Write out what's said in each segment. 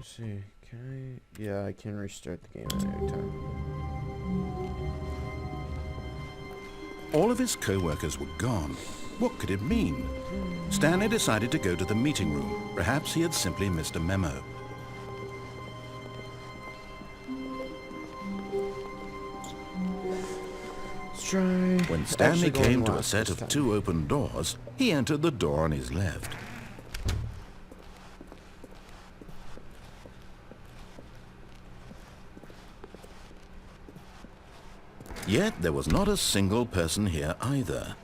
Let's see. Can I? Yeah, I can restart the game at any time. All of his co-workers were gone. What could it mean? Stanley decided to go to the meeting room. Perhaps he had simply missed a memo. Let's try. When Stanley came to a set of 2 open doors, he entered the door on his left. Yet there was not a single person here either.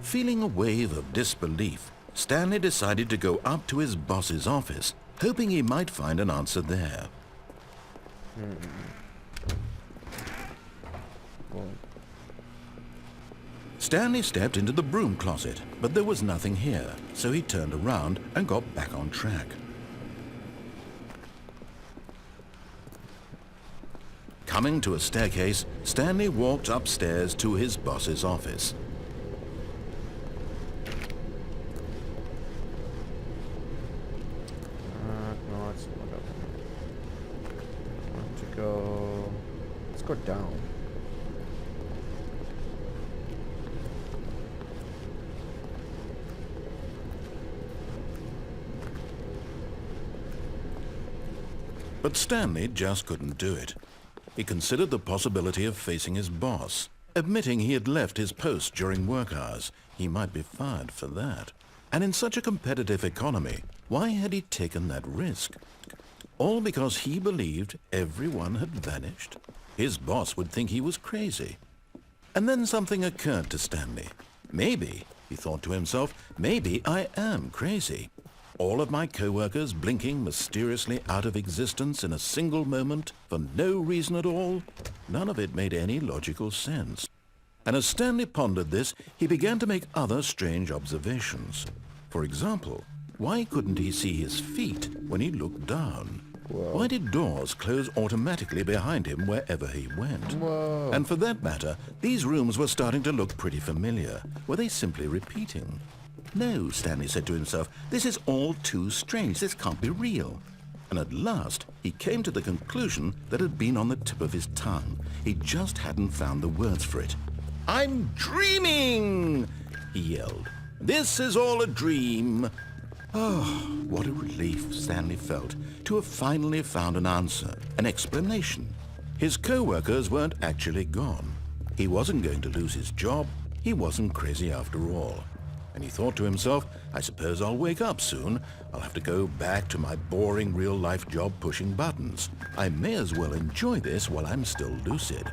Feeling a wave of disbelief, Stanley decided to go up to his boss's office, hoping he might find an answer there. Stanley stepped into the broom closet, but there was nothing here, so he turned around and got back on track. Coming to a staircase, Stanley walked upstairs to his boss's office. No, it's not open. I want to go. Let's go down. But Stanley just couldn't do it. He considered the possibility of facing his boss, admitting he had left his post during work hours. He might be fired for that. And in such a competitive economy, why had he taken that risk? All because he believed everyone had vanished? His boss would think he was crazy. And then something occurred to Stanley. Maybe, he thought to himself, maybe I am crazy. All of my co-workers blinking mysteriously out of existence in a single moment for no reason at all? None of it made any logical sense. And as Stanley pondered this, he began to make other strange observations. For example, why couldn't he see his feet when he looked down? Whoa. Why did doors close automatically behind him wherever he went? Whoa. And for that matter, these rooms were starting to look pretty familiar. Were they simply repeating? No, Stanley said to himself, this is all too strange. This can't be real. And at last, he came to the conclusion that had been on the tip of his tongue. He just hadn't found the words for it. "I'm dreaming!" he yelled. "This is all a dream." Oh, what a relief Stanley felt to have finally found an answer, an explanation. His co-workers weren't actually gone. He wasn't going to lose his job. He wasn't crazy after all. And he thought to himself, I suppose I'll wake up soon. I'll have to go back to my boring real-life job pushing buttons. I may as well enjoy this while I'm still lucid.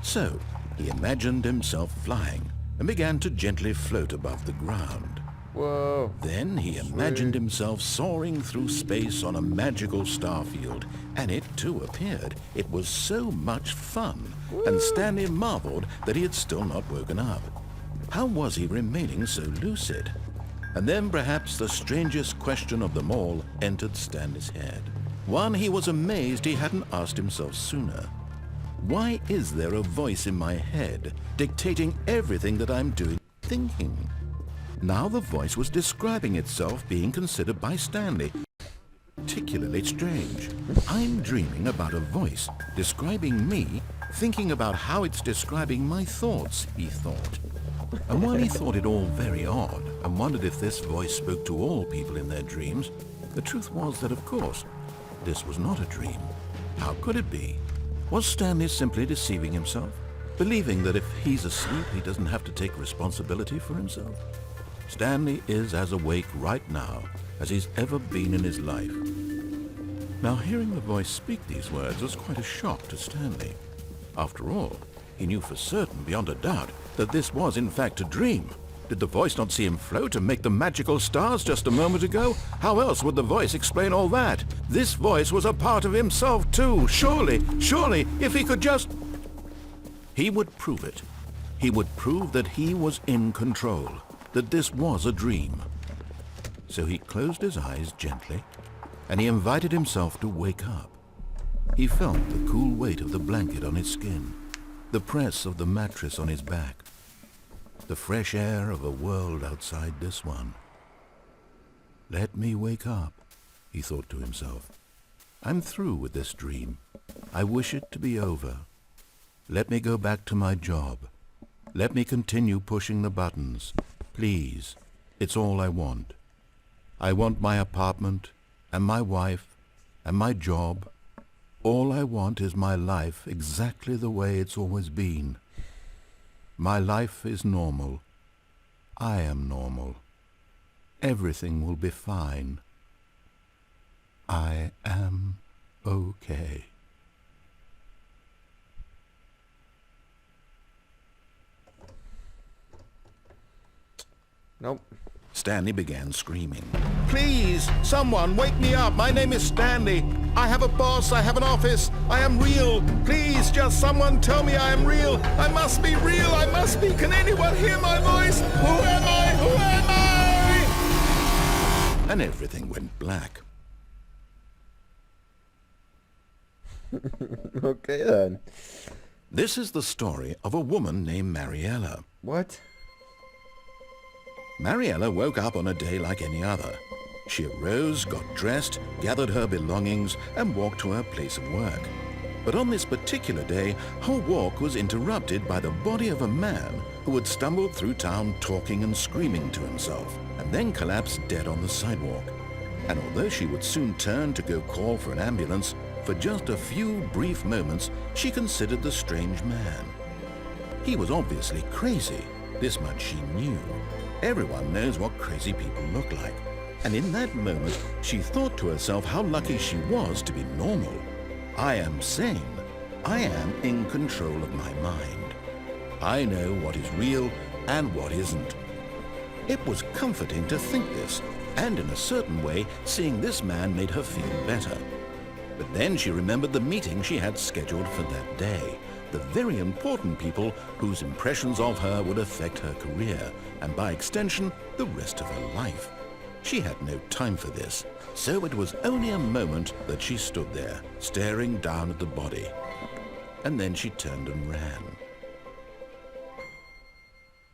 So, he imagined himself flying and began to gently float above the ground. Whoa. Then he imagined himself soaring through space on a magical starfield, and it too appeared. It was so much fun, and Stanley marveled that he had still not woken up. How was he remaining so lucid? And then perhaps the strangest question of them all entered Stanley's head. One he was amazed he hadn't asked himself sooner. Why is there a voice in my head dictating everything that I'm doing and thinking? Now the voice was describing itself being considered by Stanley particularly strange. I'm dreaming about a voice describing me, thinking about how it's describing my thoughts, he thought. And while he thought it all very odd and wondered if this voice spoke to all people in their dreams, the truth was that, of course, this was not a dream. How could it be? Was Stanley simply deceiving himself, believing that if he's asleep, he doesn't have to take responsibility for himself? Stanley is as awake right now as he's ever been in his life. Now, hearing the voice speak these words was quite a shock to Stanley. After all, he knew for certain, beyond a doubt, that this was in fact a dream. Did the voice not see him float and make the magical stars just a moment ago? How else would the voice explain all that? This voice was a part of himself too. Surely, if he could just... He would prove it. He would prove that he was in control, that this was a dream. So he closed his eyes gently, and he invited himself to wake up. He felt the cool weight of the blanket on his skin, the press of the mattress on his back, the fresh air of a world outside this one. Let me wake up, he thought to himself. I'm through with this dream. I wish it to be over. Let me go back to my job. Let me continue pushing the buttons. Please, it's all I want. I want my apartment, and my wife, and my job. All I want is my life exactly the way it's always been. My life is normal. I am normal. Everything will be fine. I am okay. Nope. Stanley began screaming. Please, someone, wake me up. My name is Stanley. I have a boss. I have an office. I am real. Please, just someone tell me I am real. I must be real. I must be. Can anyone hear my voice? Who am I? Who am I? And everything went black. Okay, then. This is the story of a woman named Mariella. What? Mariella woke up on a day like any other. She arose, got dressed, gathered her belongings, and walked to her place of work. But on this particular day, her walk was interrupted by the body of a man who had stumbled through town talking and screaming to himself, and then collapsed dead on the sidewalk. And although she would soon turn to go call for an ambulance, for just a few brief moments she considered the strange man. He was obviously crazy, this much she knew. Everyone knows what crazy people look like. And in that moment, she thought to herself how lucky she was to be normal. I am sane. I am in control of my mind. I know what is real and what isn't. It was comforting to think this, and in a certain way, seeing this man made her feel better. But then she remembered the meeting she had scheduled for that day. The very important people whose impressions of her would affect her career, and by extension, the rest of her life. She had no time for this, so it was only a moment that she stood there, staring down at the body. And then she turned and ran.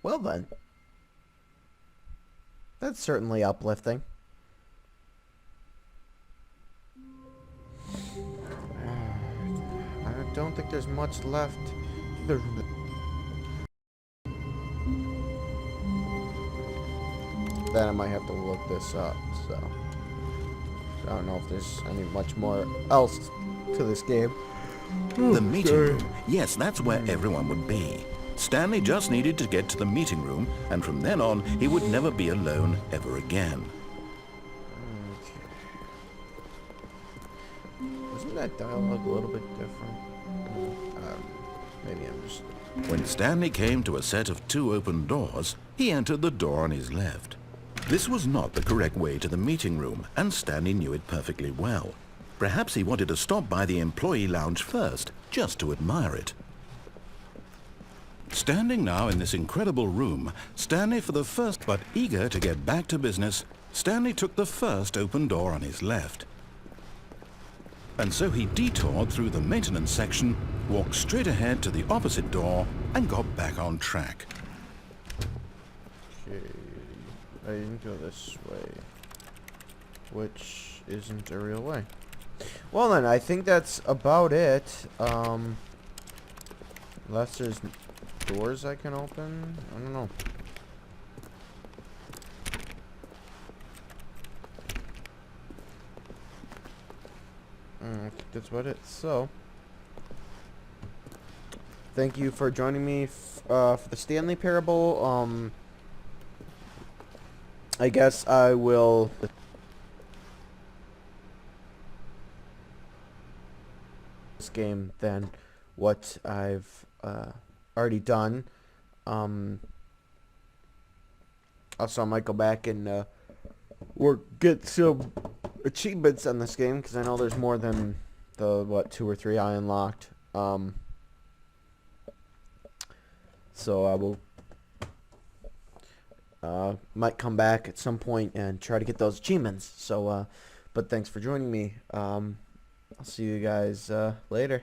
Well then. That's certainly uplifting. I don't think there's much left. Then I might have to look this up, so I don't know if there's much more else to this game. The meeting room. Yes, that's where everyone would be. Stanley just needed to get to the meeting room, and from then on, he would never be alone ever again. Wasn't that dialogue a little bit different? Maybe I'm just... When Stanley came to a set of 2 open doors, he entered the door on his left. This was not the correct way to the meeting room, and Stanley knew it perfectly well. Perhaps he wanted to stop by the employee lounge first, just to admire it. Standing now in this incredible room, Stanley for the first, but eager to get back to business, Stanley took the first open door on his left. And so he detoured through the maintenance section, walked straight ahead to the opposite door, and got back on track. Okay, I didn't go this way, which isn't a real way. Well then, I think that's about it. Unless there's doors I can open, I don't know. I think that's about it. So, thank you for joining me for the Stanley Parable. I guess I will... this game than what I've already done. Also, I might go back and get some achievements on this game, because I know there's more than the 2 or 3 I unlocked. So I will might come back at some point and try to get those achievements. So but thanks for joining me. I'll see you guys later.